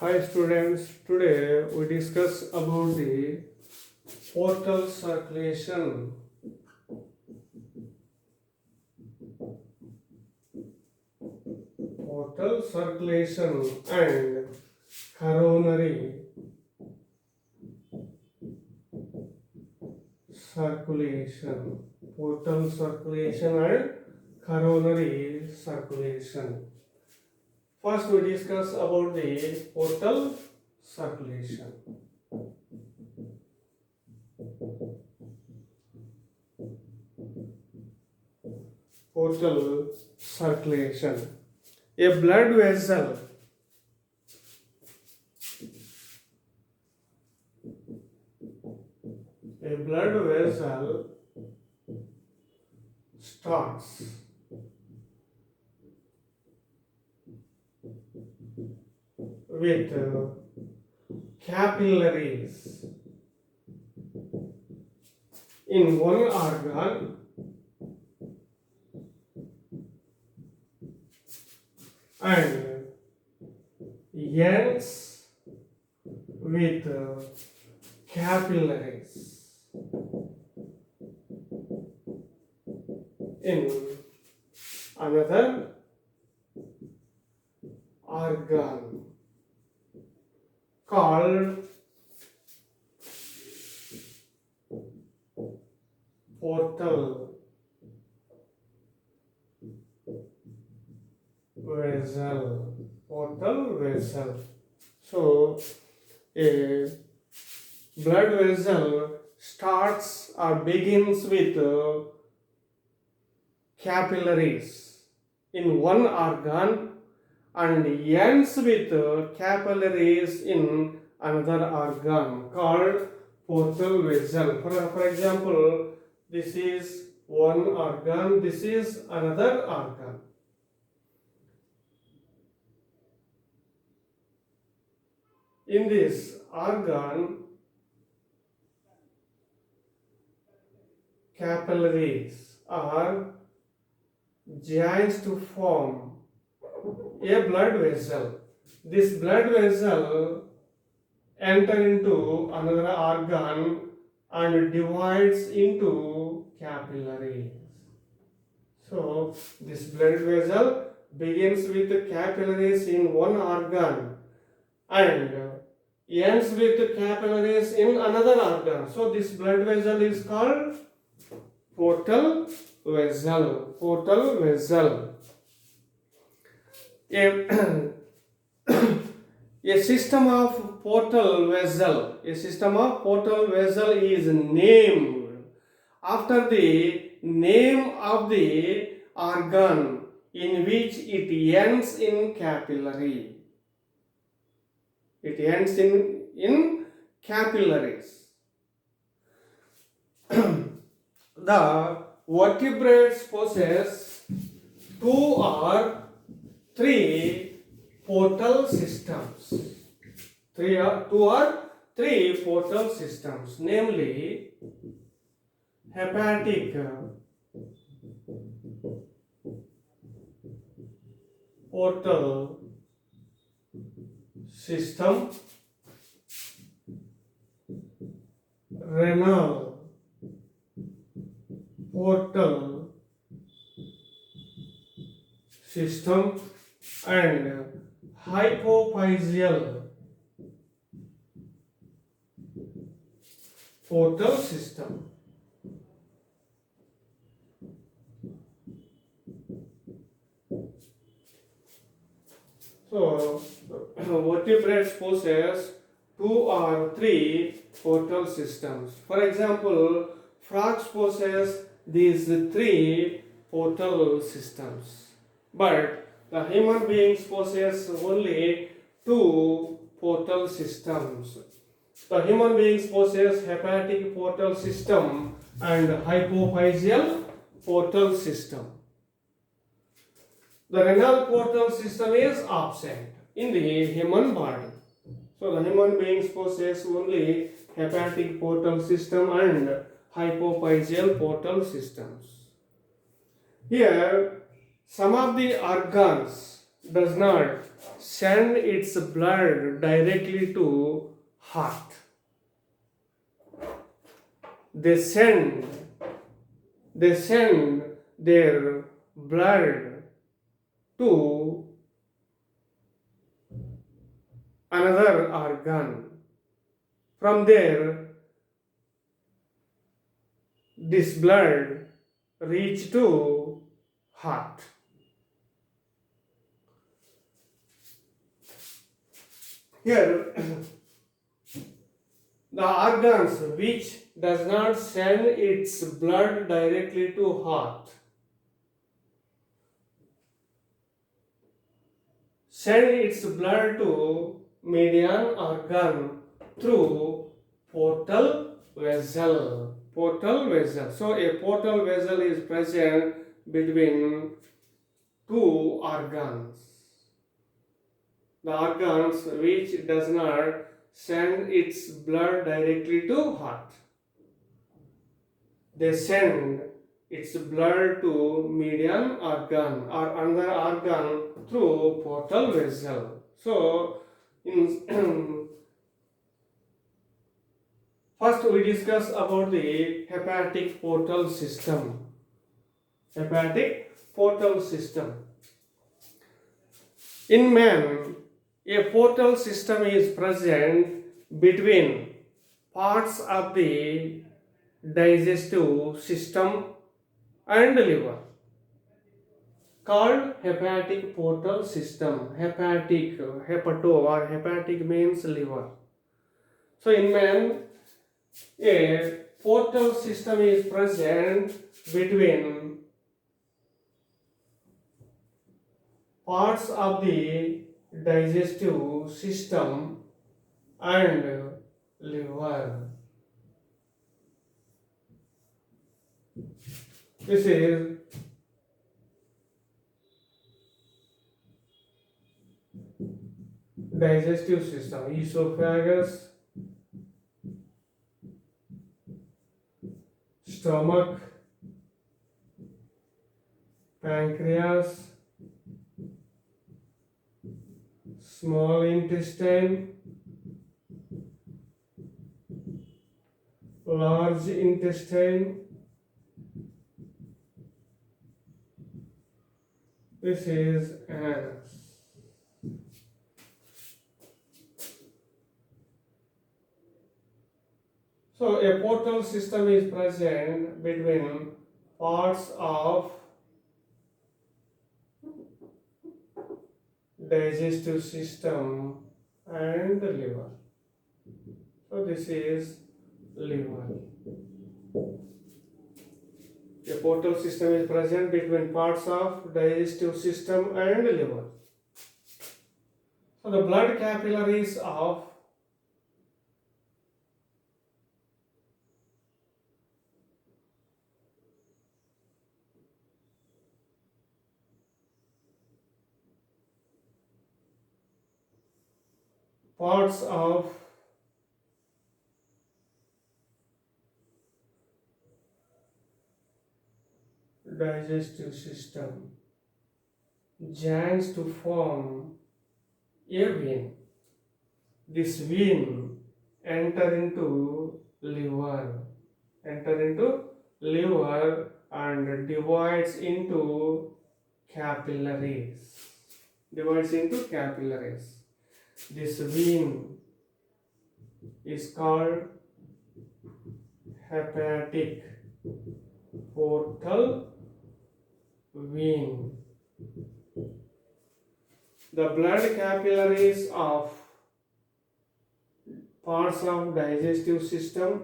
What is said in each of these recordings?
Hi students, today we discuss about the portal circulation. Portal circulation and coronary circulation. Portal circulation and coronary circulation. First we discuss about the portal circulation. Portal circulation. A blood vessel starts with capillaries in one organ and ends with capillaries in another organ called portal vessel. Portal vessel. So, a blood vessel starts or begins with capillaries in one organ and ends with capillaries in another organ called portal vessel. For example, this is one organ, this is another organ. In this organ, capillaries are joined to form a blood vessel. This blood vessel enter into another organ and divides into capillaries. So this blood vessel begins with the capillaries in one organ and ends with capillaries in another organ. So this blood vessel is called portal vessel. Portal vessel. A, a system of portal vessel. A system of portal vessel is named after the name of the organ in which it ends in capillary. It ends in capillaries. The vertebrates possess two or three portal systems. Two or three portal systems, namely hepatic portal system, renal portal system, and hypophyseal portal system. So, vertebrates possess two or three portal systems. For example, frogs possess these three portal systems, but the human beings possess only two portal systems. The human beings possess hepatic portal system and hypophyseal portal system. The renal portal system is absent in the human body. So the human beings possess only hepatic portal system and hypophyseal portal systems. Here, some of the organs does not send its blood directly to heart. They send their blood to another organ. From there, this blood reach to heart. Here, the organs which does not send its blood directly to heart send its blood to median organ through portal vessel. Portal vessel. So a portal vessel is present between two organs. The organs which does not send its blood directly to heart. They send its blood to median organ or another organ through portal vessel. So, in first we discuss about the hepatic portal system. Hepatic portal system. In man, a portal system is present between parts of the digestive system and liver, called hepatic portal system. Hepato or hepatic means liver. So in man, a portal system is present between parts of the digestive system and liver. This is digestive system: esophagus, stomach, pancreas, small intestine, large intestine. This is anus. So a portal system is present between parts of digestive system and the liver. So this is liver. A portal system is present between parts of digestive system and liver. So the blood capillaries of parts of digestive system joins to form a vein. This vein enter into liver and divides into capillaries. This vein is called hepatic portal vein. The blood capillaries of parts of digestive system,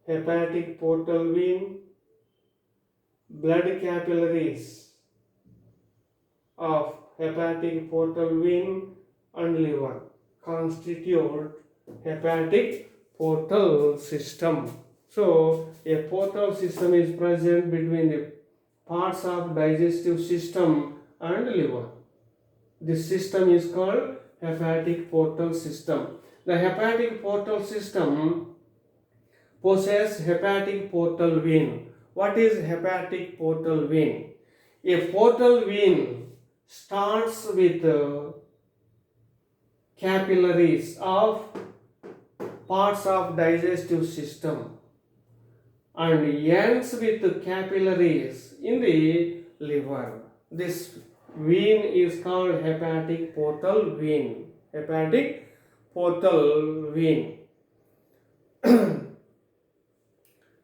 hepatic portal vein, blood capillaries of hepatic portal vein and liver constitute hepatic portal system. So a portal system is present between the parts of digestive system and liver. This system is called hepatic portal system. The hepatic portal system possesses hepatic portal vein. What is hepatic portal vein? A portal vein starts with capillaries of parts of digestive system and ends with capillaries in the liver. This vein is called hepatic portal vein. Hepatic portal vein.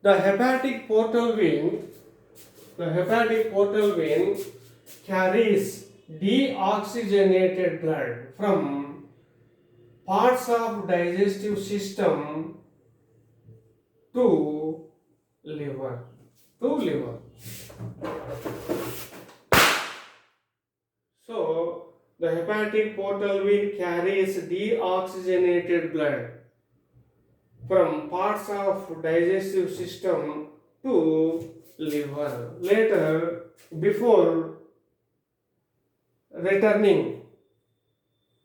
The hepatic portal vein, carries deoxygenated blood from parts of digestive system to liver. So the hepatic portal vein carries deoxygenated blood from parts of digestive system to liver. Later, before returning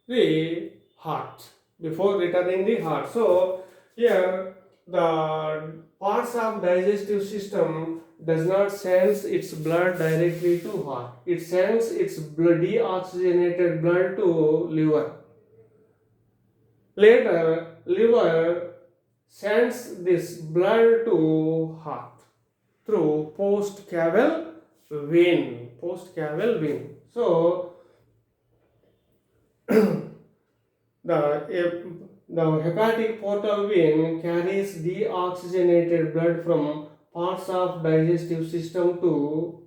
the heart. So here the parts of digestive system does not sends its blood directly to heart. It sends its deoxygenated blood to liver. Later, liver sends this blood to heart through post-caval vein. So the hepatic portal vein carries deoxygenated blood from parts of digestive system to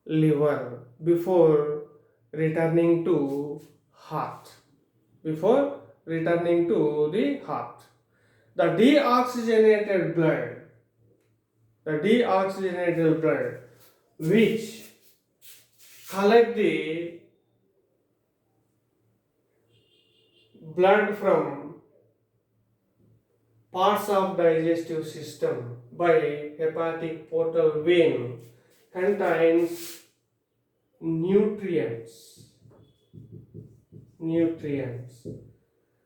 liver before returning to heart. The deoxygenated blood which collect the blood from parts of digestive system by hepatic portal vein contains nutrients.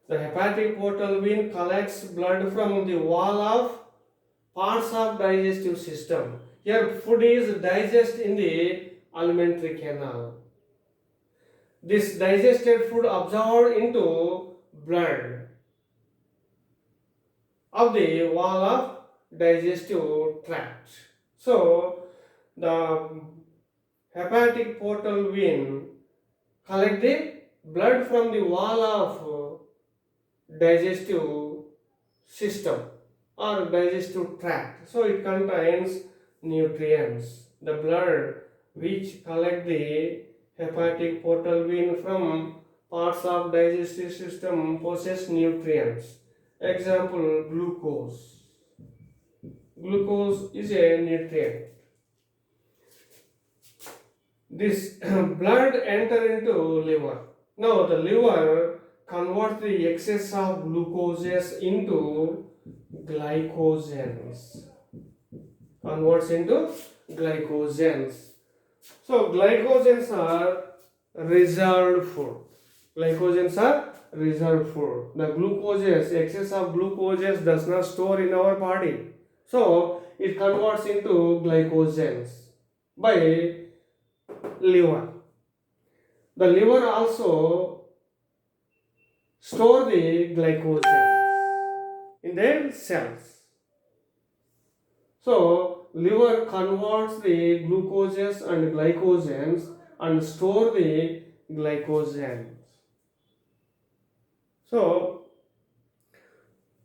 The hepatic portal vein collects blood from the wall of parts of digestive system. Here food is digested in the alimentary canal. This digested food absorbed into blood of the wall of digestive tract. So the hepatic portal vein collect the blood from the wall of digestive system or digestive tract. So it contains nutrients. The blood which collect the hepatic portal vein from parts of digestive system possess nutrients. Example, glucose. Glucose is a nutrient. This blood enter into liver. Now the liver converts the excess of glucoses into glycogens. So glycogens are reserved food. The glucoses, excess of glucoses does not store in our body. So it converts into glycogens by liver. The liver also store the glycogens in their cells. So liver converts the glucoses and glycogens and store the glycogens. So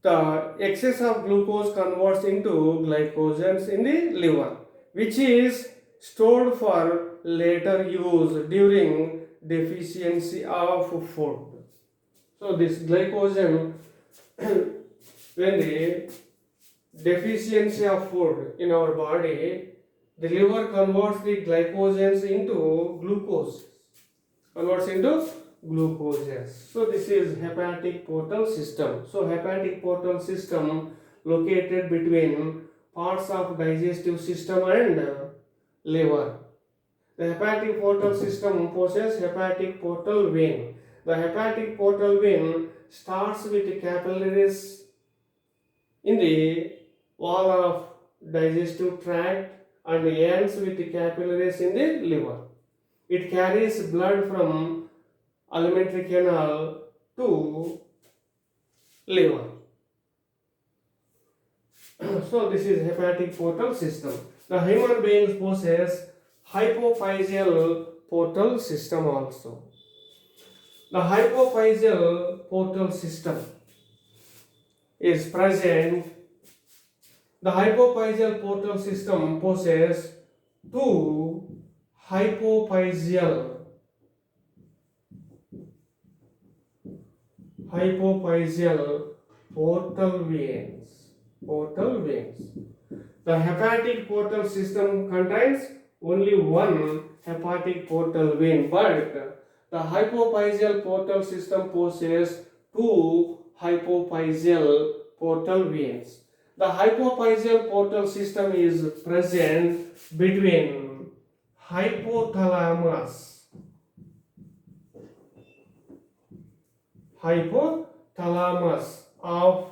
the excess of glucose converts into glycogens in the liver, which is stored for later use during deficiency of food. So this glycogen, when the deficiency of food in our body, the liver converts the glycogens into glucose. So this is hepatic portal system. So hepatic portal system located between parts of digestive system and liver. The hepatic portal system possesses hepatic portal vein. The hepatic portal vein starts with capillaries in the wall of digestive tract and ends with capillaries in the liver. It carries blood from alimentary canal to liver. So this is hepatic portal system. The human beings possess hypophyseal portal system also. The hypophyseal portal system is present. The hypophyseal portal system possesses two hypophyseal portal veins. The hepatic portal system contains only one hepatic portal vein, but the hypophyseal portal system possesses two hypophyseal portal veins. The hypophyseal portal system is present between hypothalamus of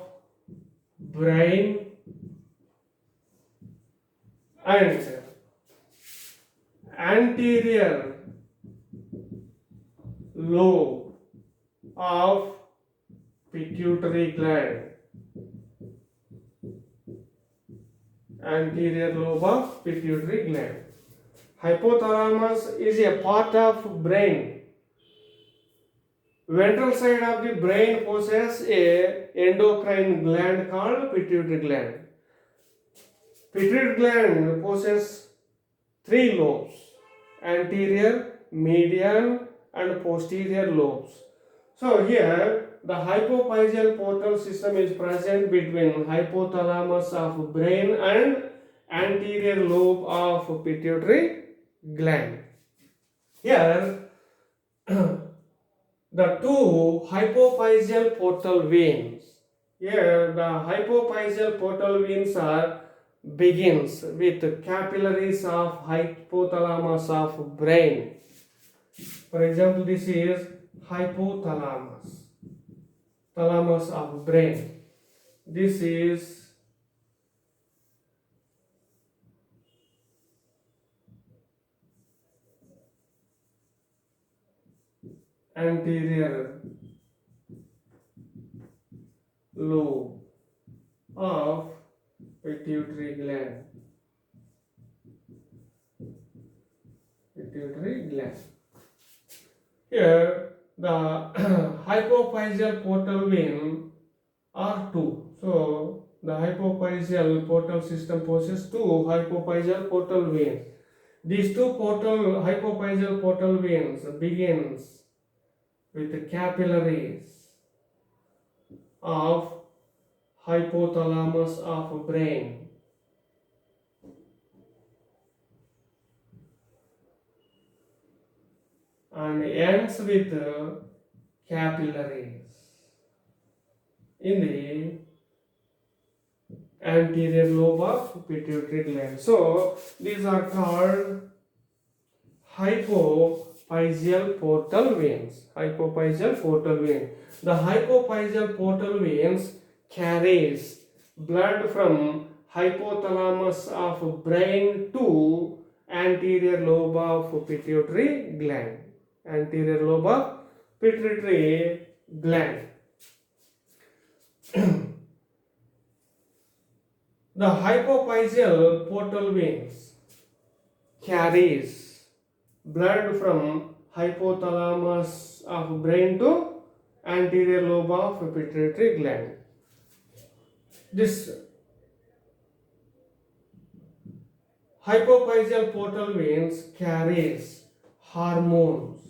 brain and anterior lobe of pituitary gland. Anterior lobe of pituitary gland. Hypothalamus is a part of brain. Ventral side of the brain possesses a endocrine gland called pituitary gland. Pituitary gland possesses three lobes: anterior, median, and posterior lobes. So here the hypophyseal portal system is present between hypothalamus of brain and anterior lobe of pituitary gland. Here the two hypophyseal portal veins. Here the hypophyseal portal veins are begins with capillaries of hypothalamus of brain. For example, this is hypothalamus, thalamus of brain. This is anterior lobe of pituitary gland. Here the hypophyseal portal vein are two. So the hypophyseal portal system possesses two hypophyseal portal veins. These two hypophyseal portal veins begins with the capillaries of hypothalamus of brain and ends with capillaries in the anterior lobe of pituitary gland. So these are called hypophyseal portal veins. Hypophyseal portal vein. The hypophyseal portal veins carries blood from hypothalamus of brain to anterior lobe of pituitary gland. Anterior lobe of pituitary gland. The hypophyseal portal veins carries blood from hypothalamus of brain to anterior lobe of pituitary gland. This hypophyseal portal veins carries hormones.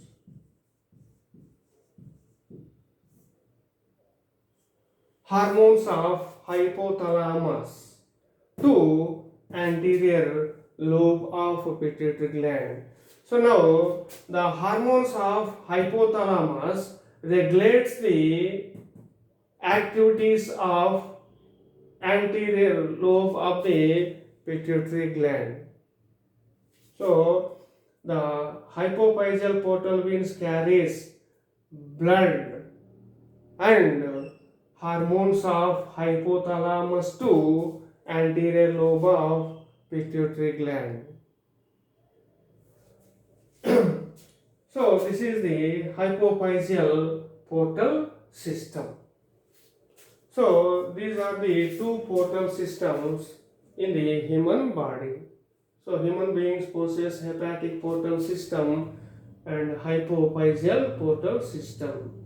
Hormones of hypothalamus to anterior lobe of pituitary gland. So now the hormones of hypothalamus regulates the activities of anterior lobe of the pituitary gland. So the hypophyseal portal veins carries blood and hormones of hypothalamus to anterior lobe of pituitary gland. So this is the hypophyseal portal system. So these are the two portal systems in the human body. So human beings possess hepatic portal system and hypophyseal portal system.